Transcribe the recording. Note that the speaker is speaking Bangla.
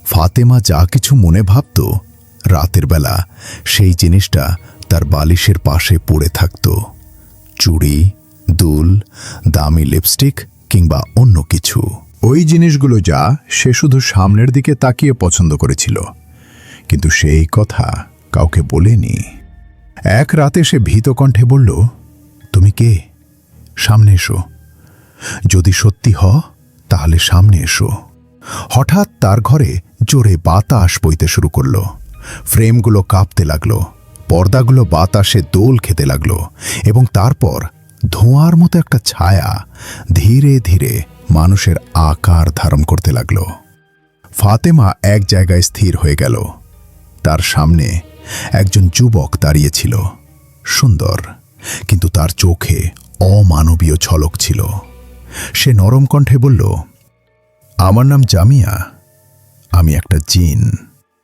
ফাতেমা যা কিছু মনে ভাবত, রাতের বেলা সেই জিনিসটা তার বালিশের পাশে পড়ে থাকত। চুড়ি, দুল, দামি লিপস্টিক কিংবা অন্য কিছু। ওই জিনিসগুলো যা সে শুধু সামনের দিকে তাকিয়ে পছন্দ করেছিল, কিন্তু সেই কথা কাউকে বলেনি। এক রাতে সে ভীত কণ্ঠে বলল, তুমি কে? সামনে এসো। যদি সত্যি তাহলে সামনে এসো। হঠাৎ তার ঘরে জোরে বাতাস বইতে শুরু করল। ফ্রেমগুলো কাঁপতে লাগল, পর্দাগুলো বাতাসে দোল খেতে লাগল, এবং তারপর ধোঁয়ার মতো একটা ছায়া ধীরে ধীরে মানুষের আকার ধারণ করতে লাগল। ফাতেমা এক জায়গায় স্থির হয়ে গেল। তার সামনে একজন যুবক দাঁড়িয়েছিল, সুন্দর, কিন্তু তার চোখে অমানবীয় ঝলক ছিল। সে নরম কণ্ঠে বলল, আমার নাম জামিয়া, আমি একটা জিন।